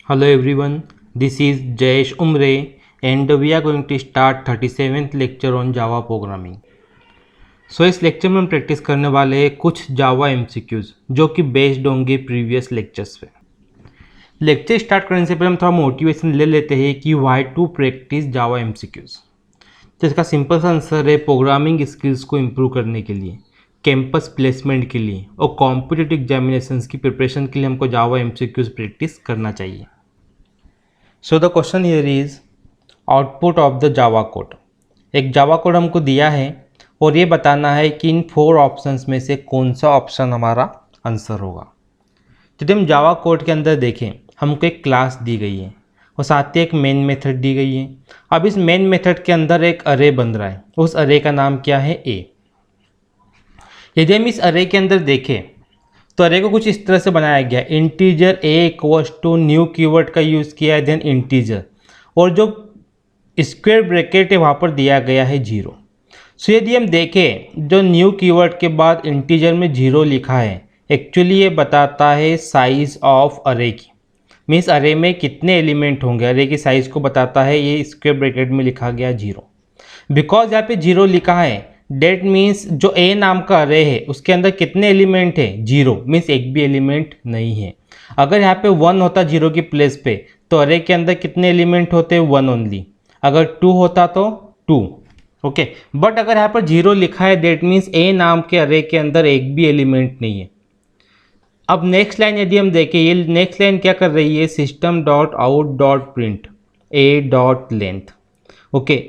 Hello everyone, this is Jayesh Umre and we are going to start 37th lecture on Java programming. इस lecture में हम practice करने वाले हैं कुछ जावा एमसीक्यूज जो कि बेस्ड होंगे प्रीवियस लेक्चर्स पे। लेक्चर स्टार्ट करने से पहले हम थोड़ा मोटिवेशन ले लेते हैं कि why to practice Java MCQs. तो इसका सिंपल सा आंसर है प्रोग्रामिंग स्किल्स को इम्प्रूव करने के लिए, कैंपस प्लेसमेंट के लिए और कॉम्पिटिटिव एग्जामिनेशंस की प्रिपरेशन के लिए हमको जावा एमसीक्यूज प्रैक्टिस करना चाहिए। So the question here is output of the Java code. एक जावा कोड हमको दिया है और ये बताना है कि इन 4 ऑप्शंस में से कौन सा ऑप्शन हमारा आंसर होगा। यदि हम जावा कोड के अंदर देखें, हमको एक क्लास दी गई है और साथ ही एक मेन मेथड दी गई है। अब इस मेन मेथड के अंदर एक अरे बन रहा है, उस अरे का नाम क्या है, ए। यदि हम इस अरे के अंदर देखें तो अरे को कुछ इस तरह से बनाया गया, integer a equals to new keyword का यूज़ किया है, देन इंटीजर, और जो स्क्वायर ब्रैकेट है वहाँ पर दिया गया है 0। सो यदि हम देखें जो न्यू कीवर्ड के बाद इंटीजर में 0 लिखा है, एक्चुअली ये बताता है साइज़ ऑफ अरे की, मीन्स अरे में कितने एलिमेंट होंगे, अरे की साइज़ को बताता है। ये स्क्वायर ब्रैकेट में लिखा गया 0। बिकॉज यहाँ पे 0 लिखा है, डेट मीन्स जो ए नाम का अरे है उसके अंदर कितने एलिमेंट है, 0, मीन्स एक भी एलिमेंट नहीं है। अगर यहाँ पे 1 होता 0 की प्लेस पे तो अरे के अंदर कितने एलिमेंट होते, 1 ओनली। अगर 2 होता तो 2, ओके। बट अगर यहाँ पर 0 लिखा है, डेट मीन्स ए नाम के अरे के अंदर एक भी एलिमेंट नहीं है। अब नेक्स्ट लाइन यदि हम देखें, ये नेक्स्ट लाइन क्या कर रही है, system dot out dot print A dot length, okay.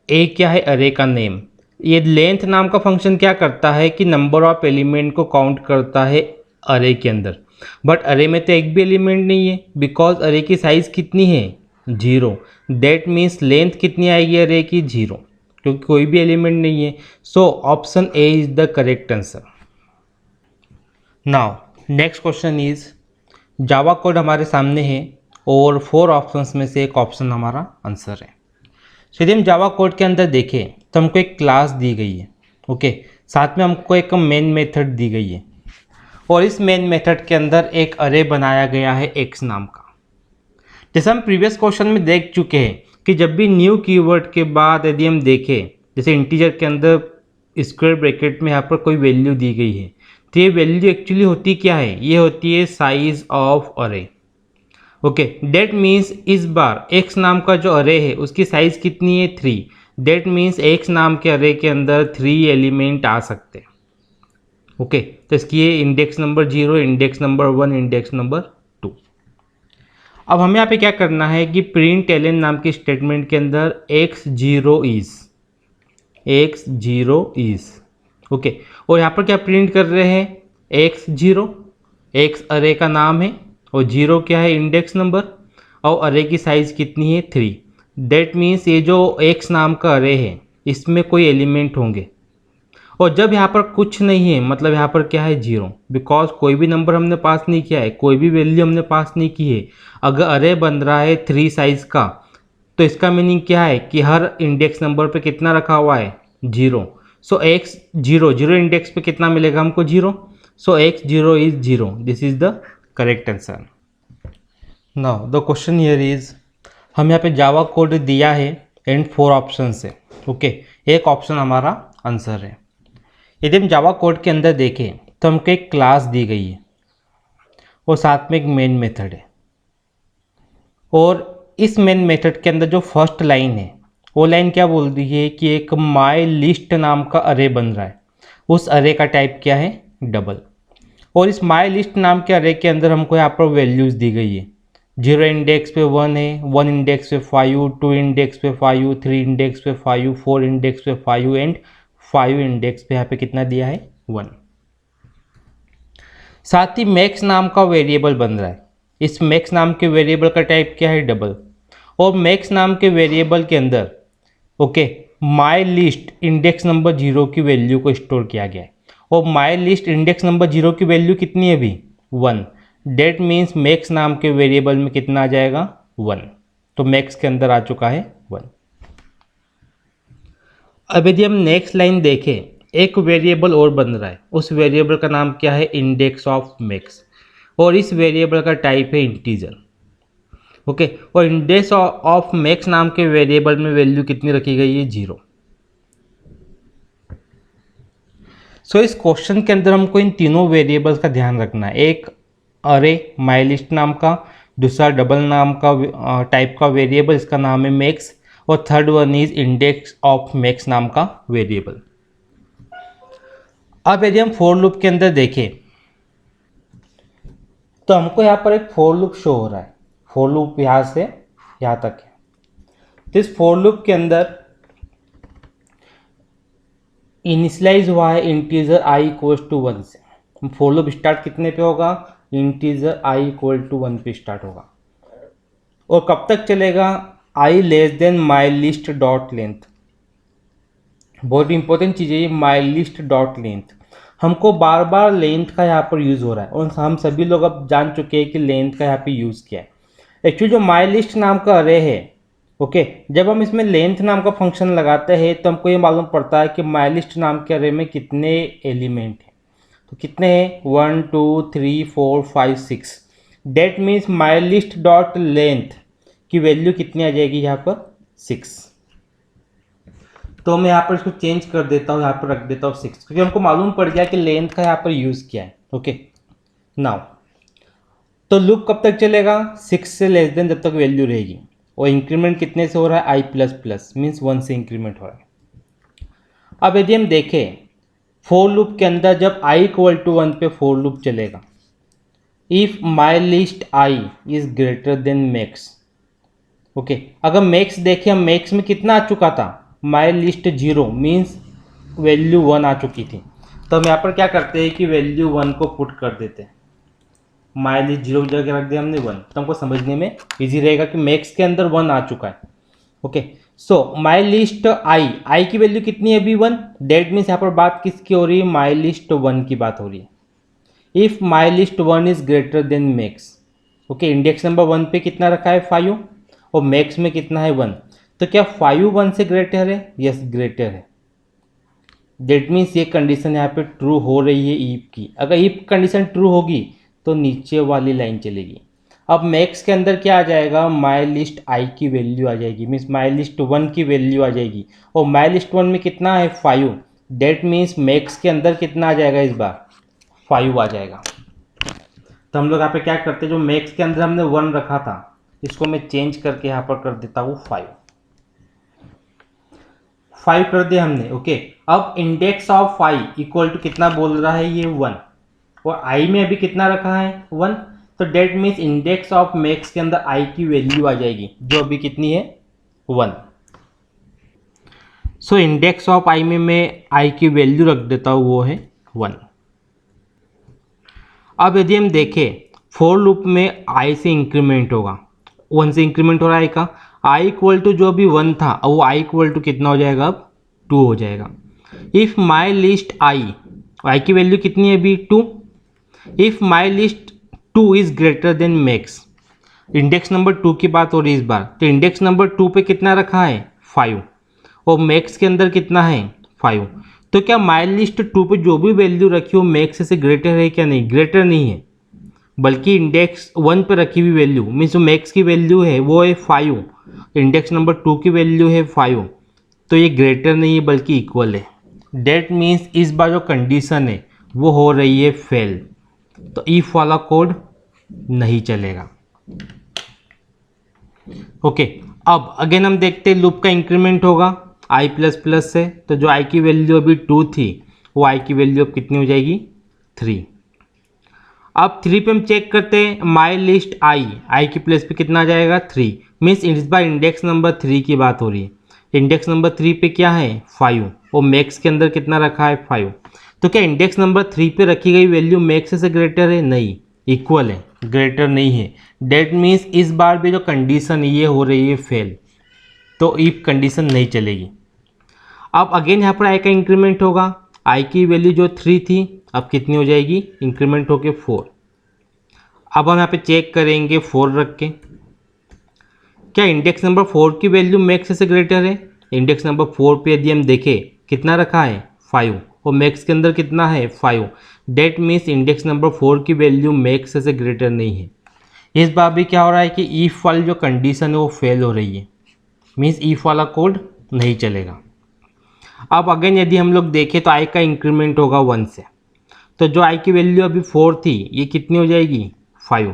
A क्या है, अरे का नेम। ये लेंथ नाम का फंक्शन क्या करता है कि नंबर ऑफ एलिमेंट को काउंट करता है अरे के अंदर। बट अरे में तो एक भी एलिमेंट नहीं है, बिकॉज अरे की साइज़ कितनी है, 0। दैट मीन्स लेंथ कितनी आएगी अरे की, 0, क्योंकि कोई भी एलिमेंट नहीं है। So option A is the correct answer. Now next question is, Java code हमारे सामने है और 4 ऑप्शंस में से एक ऑप्शन हमारा आंसर है। यदि हम जावा कोड के अंदर देखें तो हमको एक क्लास दी गई है, ओके। साथ में हमको एक मेन मेथड दी गई है और इस मेन मेथड के अंदर एक अरे बनाया गया है x नाम का। जैसे हम प्रीवियस क्वेश्चन में देख चुके हैं कि जब भी न्यू कीवर्ड के बाद यदि हम देखें, जैसे इंटीजर के अंदर स्क्वायर ब्रैकेट में यहाँ पर कोई वैल्यू दी गई है, तो ये वैल्यू एक्चुअली होती क्या है, ये होती है साइज ऑफ अरे, ओके। डेट मीन्स इस बार x नाम का जो अरे है उसकी साइज कितनी है, 3। डेट मीन्स x नाम के अरे के अंदर 3 एलिमेंट आ सकते हैं, ओके। तो इसकी ये index number 0, index number 1, index number 2। अब हमें यहाँ पे क्या करना है कि प्रिंट एलन नाम की स्टेटमेंट के अंदर x0 इज, ओके। और यहाँ पर क्या प्रिंट कर रहे हैं, x0, x अरे का नाम है और 0 क्या है, इंडेक्स नंबर, और अरे की साइज़ कितनी है, 3। डेट मीन्स ये जो x नाम का अरे है इसमें कोई एलिमेंट होंगे, और जब यहाँ पर कुछ नहीं है मतलब यहाँ पर क्या है, 0, बिकॉज कोई भी नंबर हमने पास नहीं किया है, कोई भी वैल्यू हमने पास नहीं की है। अगर अरे बन रहा है 3 साइज़ का तो इसका मीनिंग क्या है कि हर इंडेक्स नंबर पे कितना रखा हुआ है, 0। सो x0, 0 इंडेक्स पे कितना मिलेगा हमको, 0। सो x0 is 0, this is the correct answer. Now the question here is, हम यहाँ पे जावा कोड दिया है एंड 4 ऑप्शन है, ओके। एक ऑप्शन हमारा आंसर है। यदि हम जावा कोड के अंदर देखें तो हमको एक क्लास दी गई है और साथ में एक मेन मेथड है, और इस मेन मेथड के अंदर जो फर्स्ट लाइन है वो लाइन क्या बोल रही है कि एक माई लिस्ट नाम का अरे बन रहा है, उस अरे का टाइप क्या है, डबल। और इस माई लिस्ट नाम के अरे के अंदर हमको यहाँ पर वैल्यूज़ दी गई है, 0 इंडेक्स पे 1 है, 1 इंडेक्स पे 5, 2 इंडेक्स पे 5, 3 इंडेक्स पे 5, 4 इंडेक्स पे 5 एंड 5 इंडेक्स पे यहाँ पे कितना दिया है, 1। साथ ही मैक्स नाम का वेरिएबल बन रहा है, इस मैक्स नाम के वेरिएबल का टाइप क्या है, डबल। और मैक्स नाम के वेरिएबल के अंदर, okay, my list index number 0 की वैल्यू को स्टोर किया गया है, और माई लिस्ट इंडेक्स नंबर 0 की वैल्यू कितनी है अभी, 1। डेट मीन्स मैक्स नाम के वेरिएबल में कितना आ जाएगा, 1। तो मैक्स के अंदर आ चुका है 1। अब यदि हम नेक्स्ट लाइन देखें, एक वेरिएबल और बन रहा है, उस वेरिएबल का नाम क्या है, इंडेक्स ऑफ मैक्स, और इस वेरिएबल का टाइप है इंटीजर। ओके, और इंडेक्स ऑफ मैक्स नाम के वेरिएबल में वैल्यू कितनी रखी गई है? 0। सो इस क्वेश्चन के अंदर हमको इन तीनों वेरिएबल्स का ध्यान रखना है। एक अरे माइलिस्ट नाम का, दूसरा डबल नाम का टाइप का वेरिएबल, इसका नाम है मैक्स, और third one is index of max नाम का वेरिएबल। अब यदि हम फॉर लूप के अंदर देखें तो हमको यहाँ पर एक फॉर लूप शो हो रहा है। फॉर लूप यहाँ से यहाँ तक है। तो इस फॉर लूप के अंदर इनिशियलाइज हुआ है इंटीजर i इक्वल टू 1 से। फॉर लूप स्टार्ट कितने पे होगा? इंटीजर i इक्वल टू 1 पे स्टार्ट होगा। और कब तक चलेगा? i less than my list dot length. बहुत इंपॉर्टेंट चीज़ है ये माई लिस्ट डॉट लेंथ। हमको बार बार लेंथ का यहाँ पर यूज़ हो रहा है, और हम सभी लोग अब जान चुके हैं कि लेंथ का यहाँ पे यूज़ क्या है। एक्चुअली जो माई लिस्ट नाम का अरे है, ओके, जब हम इसमें लेंथ नाम का फंक्शन लगाते हैं तो हमको ये मालूम पड़ता है कि माई लिस्ट नाम के अरे में कितने एलिमेंट हैं। तो कितने हैं? 1 2 3 4 5 6। That means my list dot length की वैल्यू कितनी आ जाएगी यहाँ पर? 6। तो मैं यहाँ पर इसको चेंज कर देता हूँ, यहाँ पर रख देता हूँ 6, क्योंकि हमको मालूम पड़ गया कि लेंथ का यहाँ पर यूज़ क्या है। ओके, नाउ तो लूप कब तक चलेगा? 6 से लेस देन जब तक वैल्यू रहेगी। और इंक्रीमेंट कितने से हो रहा है? i प्लस प्लस मीन्स 1 से इंक्रीमेंट हो रहा है। अब यदि हम देखें फोर लूप के अंदर जब i इक्वल टू 1 पे फोर लूप चलेगा, if my list i is greater than max. Okay, अगर मैक्स देखें, हम मैक्स में कितना आ चुका था? माई लिस्ट 0 मीन्स वैल्यू 1 आ चुकी थी। तो हम यहाँ पर क्या करते हैं कि वैल्यू 1 को पुट कर देते हैं। माई लिस्ट 0 की जगह रख दिया हमने 1, तो हमको समझने में इजी रहेगा कि मैक्स के अंदर 1 आ चुका है। ओके, सो माई लिस्ट आई की वैल्यू कितनी है अभी? 1। डेट मीन्स यहाँ पर बात किसकी हो रही है? माई लिस्ट 1 की बात हो रही है। If my list 1 is greater than max, okay, index number 1 पे कितना रखा है? 5, और मैक्स में कितना है? 1। तो क्या 5 1 से ग्रेटर है? यस, ग्रेटर है। डेट मीन्स ये कंडीशन यहाँ पे ट्रू हो रही है ईफ की। अगर ईफ कंडीशन ट्रू होगी तो नीचे वाली लाइन चलेगी। अब मैक्स के अंदर क्या आ जाएगा? माई लिस्ट आई की वैल्यू आ जाएगी, मीन्स माई लिस्ट 1 की वैल्यू आ जाएगी, और माई लिस्ट 1 में कितना है? 5। डेट मीन्स मैक्स के अंदर कितना आ जाएगा इस बार? 5 आ जाएगा। तो हम लोग यहाँ पे क्या करते हैं, जो मैक्स के अंदर हमने 1 रखा था इसको मैं चेंज करके यहाँ पर कर देता हूँ 5 कर दिया हमने। ओके, अब index of i equal to कितना बोल रहा है? ये 1, और i में अभी कितना रखा है? 1। तो that means index of max के अंदर i की वैल्यू आ जाएगी, जो अभी कितनी है? 1। सो इंडेक्स ऑफ i में मैं i की वैल्यू रख देता हूँ, वो है 1। अब यदि हम देखें फोर लूप में i से इंक्रीमेंट होगा, 1 से इंक्रीमेंट हो रहा है i का। i इक्वल टू जो अभी 1 था, अब वो i इक्वल टू कितना हो जाएगा? अब 2 हो जाएगा। इफ माई लिस्ट i की वैल्यू कितनी है अभी? 2। If my list 2 is greater than max, index number 2 की बात हो रही है इस बार, तो इंडेक्स नंबर 2 पे कितना रखा है? 5, और मैक्स के अंदर कितना है? 5। तो क्या माई लिस्ट 2 पे जो भी वैल्यू रखी हो मैक्स से ग्रेटर है क्या? नहीं, ग्रेटर नहीं है, बल्कि इंडेक्स 1 पे रखी हुई वैल्यू मीन्स जो मैक्स की वैल्यू है वो है 5, इंडेक्स नंबर 2 की वैल्यू है 5, तो ये ग्रेटर नहीं है बल्कि इक्वल है। डेट मीन्स इस बार जो कंडीशन है वो हो रही है फेल, तो इफ वाला कोड नहीं चलेगा। ओके, अब अगेन हम देखते हैं लूप का इंक्रीमेंट होगा i प्लस प्लस से, तो जो i की वैल्यू अभी 2 थी वो i की वैल्यू अब कितनी हो जाएगी? 3। अब 3 पे हम चेक करते हैं माई लिस्ट i की प्लेस पे कितना आ जाएगा? 3, मीन्स इस बार इंडेक्स नंबर 3 की बात हो रही है। इंडेक्स नंबर 3 पे क्या है? 5, और मैक्स के अंदर कितना रखा है? 5। तो क्या इंडेक्स नंबर 3 पे रखी गई वैल्यू मैक्स से ग्रेटर है? नहीं, इक्वल है, ग्रेटर नहीं है। डेट मीन्स इस बार भी जो कंडीशन ये हो रही है फेल, तो इफ कंडीशन नहीं चलेगी। अब अगेन यहाँ पर i का इंक्रीमेंट होगा, i की वैल्यू जो 3 थी अब कितनी हो जाएगी? इंक्रीमेंट होके 4। अब हम यहाँ पे चेक करेंगे 4 रख के, क्या इंडेक्स नंबर 4 की वैल्यू मैक्स से ग्रेटर है? इंडेक्स नंबर 4 पे यदि हम देखें कितना रखा है? 5, और मैक्स के अंदर कितना है? 5। डेट मीन्स इंडेक्स नंबर 4 की वैल्यू मैक्स से ग्रेटर नहीं है। इस बार भी क्या हो रहा है कि ईफ वाली जो कंडीशन है वो फेल हो रही है, मीन्स ईफ वाला कोड नहीं चलेगा। अब अगेन यदि हम लोग देखें तो आई का इंक्रीमेंट होगा 1 से, तो जो आई की वैल्यू अभी 4 थी ये कितनी हो जाएगी 5।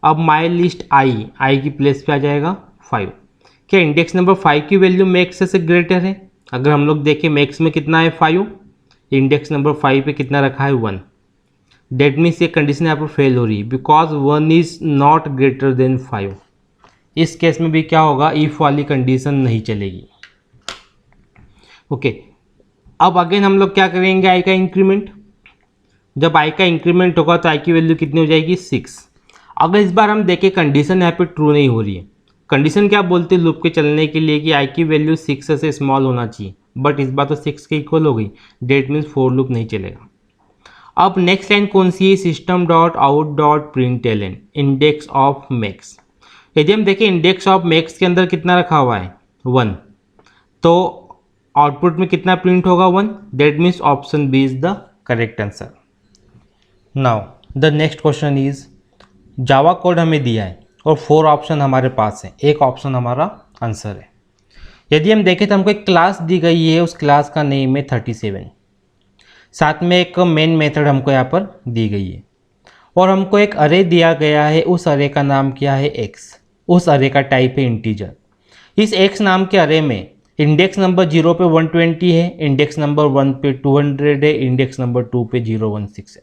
अब माई लिस्ट आई की प्लेस पे आ जाएगा 5। क्या इंडेक्स नंबर 5 की वैल्यू मैक्स से ग्रेटर है? अगर हम लोग देखें मैक्स में कितना है 5, इंडेक्स नंबर 5 पे कितना रखा है 1। डेट मीन्स ये कंडीशन यहाँ पर फेल हो रही है because 1 is not greater than 5। इस केस में भी क्या होगा, इफ वाली कंडीशन नहीं चलेगी। ओके अब अगेन हम लोग क्या करेंगे, आई का इंक्रीमेंट। जब आई का इंक्रीमेंट होगा तो आई की वैल्यू कितनी हो जाएगी 6। अगर इस बार हम देखें कंडीशन यहाँ पे ट्रू नहीं हो रही है, कंडीशन क्या बोलते हैं लूप के चलने के लिए कि आई की वैल्यू 6 से स्मॉल होना चाहिए, बट इस बार तो 6 के इक्वल हो गई, डेट मीन्स फॉर लूप नहीं चलेगा। अब नेक्स्ट लाइन कौन सी है, system dot out dot println index of max. यदि हम देखें इंडेक्स ऑफ मैक्स के अंदर कितना रखा हुआ है 1, तो आउटपुट में कितना प्रिंट होगा 1, that means option B is the correct answer. Now the next question is, Java code हमें दिया है और 4 ऑप्शन हमारे पास है, एक ऑप्शन हमारा आंसर है। यदि हम देखें तो हमको एक क्लास दी गई है, उस क्लास का नेम है 37, साथ में एक मेन मेथड हमको यहाँ पर दी गई है और हमको एक अरे दिया गया है, उस अरे का नाम क्या है x, उस अरे का टाइप है इंटीजर। इस x नाम के अरे में इंडेक्स नंबर 0 पे 120 है, इंडेक्स नंबर 1 पे 200 है, इंडेक्स नंबर 2 पे 016 है।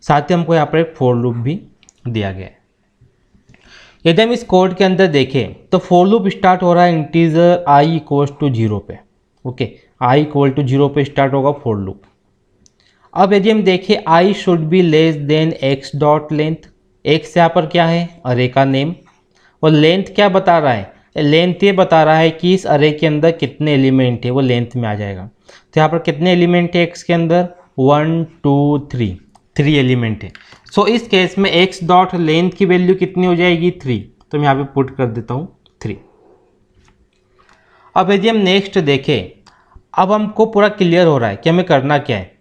साथ ही हमको यहाँ पर एक फॉर लूप भी दिया गया है। यदि हम इस कोड के अंदर देखें तो फॉर लूप स्टार्ट हो रहा है इंटीजर i इक्वल्स टू 0 पे। ओके i इक्वल टू 0 पे स्टार्ट होगा फॉर लूप। अब यदि हम देखें i should be less than x dot length, x यहाँ पर क्या है अरे का नेम, और लेंथ क्या बता रहा है, लेंथ ये बता रहा है कि इस अरे के अंदर कितने एलिमेंट है, वो लेंथ में आ जाएगा। तो यहाँ पर कितने एलिमेंट है x के अंदर 1 2 3 एलिमेंट है। सो इस केस में x डॉट लेंथ की वैल्यू कितनी हो जाएगी 3, तो मैं यहाँ पे पुट कर देता हूँ 3। अब यदि हम नेक्स्ट देखें, अब हमको पूरा क्लियर हो रहा है कि हमें करना क्या है।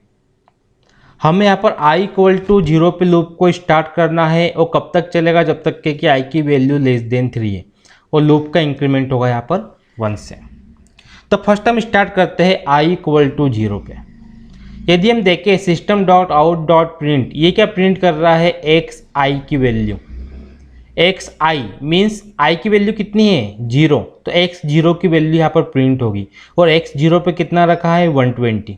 हमें यहाँ पर i इक्वल टू 0 पे लूप को स्टार्ट करना है और कब तक चलेगा, जब तक के कि i की वैल्यू लेस देन 3 है और लूप का इंक्रीमेंट होगा यहाँ पर 1 से। तो फर्स्ट हम स्टार्ट करते हैं i इक्वल टू 0 पे। यदि हम देखें system dot out dot print, ये क्या प्रिंट कर रहा है एक्स आई की value, x I means I की वैल्यू कितनी है 0, तो एक्स 0 की वैल्यू यहाँ पर प्रिंट होगी और एक्स 0 पे कितना रखा है 120,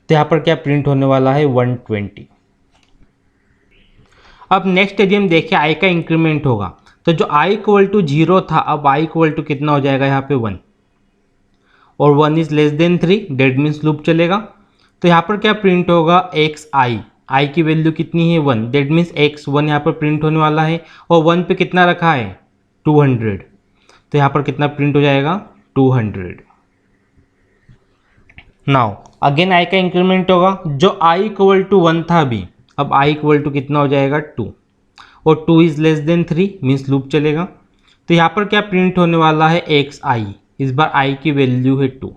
तो यहाँ पर क्या प्रिंट होने वाला है 120। अब नेक्स्ट यदि हम देखें आई का इंक्रीमेंट होगा, तो जो आई इक्वल टू 0 था अब आई इक्वल टू कितना हो जाएगा यहाँ पे 1, और 1 is less than 3, that means loop चलेगा। तो यहाँ पर क्या प्रिंट होगा एक्स आई की वैल्यू कितनी है 1, दैट मीन्स एक्स 1 यहाँ पर प्रिंट होने वाला है और 1 पे कितना रखा है 200, तो यहाँ पर कितना प्रिंट हो जाएगा 200। नाउ अगेन आई का इंक्रीमेंट होगा, जो आई इक्वल टू 1 था अभी, अब आई इक्वल टू कितना हो जाएगा 2, और 2 is less than 3 means loop चलेगा। तो यहाँ पर क्या प्रिंट होने वाला है एक्स आई, इस बार आई की वैल्यू है 2,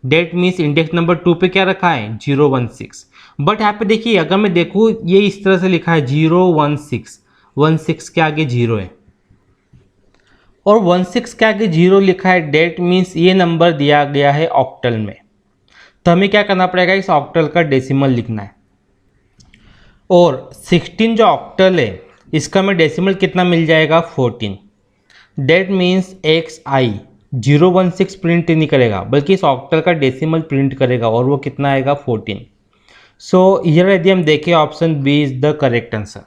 डेट मीन्स इंडेक्स नंबर 2 पे क्या रखा है 016। बट यहाँ पे देखिए अगर मैं देखूँ ये इस तरह से लिखा है 016, 16 के आगे 0 है और 16 के आगे 0 लिखा है, डेट मीन्स ये नंबर दिया गया है ऑक्टल में। तो हमें क्या करना पड़ेगा, इस ऑक्टल का डेसिमल लिखना है, और 16 जो ऑक्टल है इसका हमें डेसिमल कितना मिल जाएगा 14, that means x I 016 print नहीं करेगा बल्कि इस ऑक्टल का डेसिमल प्रिंट करेगा और वो कितना आएगा 14। सो हियर यदि हम देखें option B is the correct answer.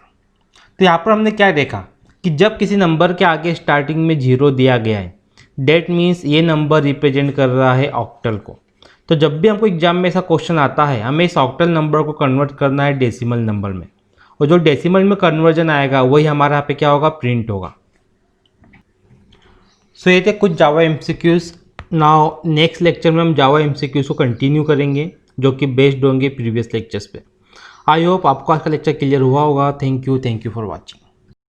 तो यहाँ पर हमने क्या देखा कि जब किसी नंबर के आगे स्टार्टिंग में 0 दिया गया है, डेट मीन्स ये नंबर रिप्रेजेंट कर रहा है ऑक्टल को। तो जब भी हमको एग्जाम में ऐसा क्वेश्चन आता है हमें इस ऑक्टल नंबर को कन्वर्ट करना है डेसिमल नंबर में, और जो डेसिमल में कन्वर्जन आएगा वही हमारा यहाँ पे क्या होगा प्रिंट होगा। सो ये थे कुछ जावा एमसीक्यूज। नाउ नेक्स्ट लेक्चर में हम जावा एमसीक्यूज को कंटिन्यू करेंगे जो कि बेस्ड होंगे प्रीवियस लेक्चर्स पे। आई होप आपको आज का लेक्चर क्लियर हुआ होगा। Thank you for watching.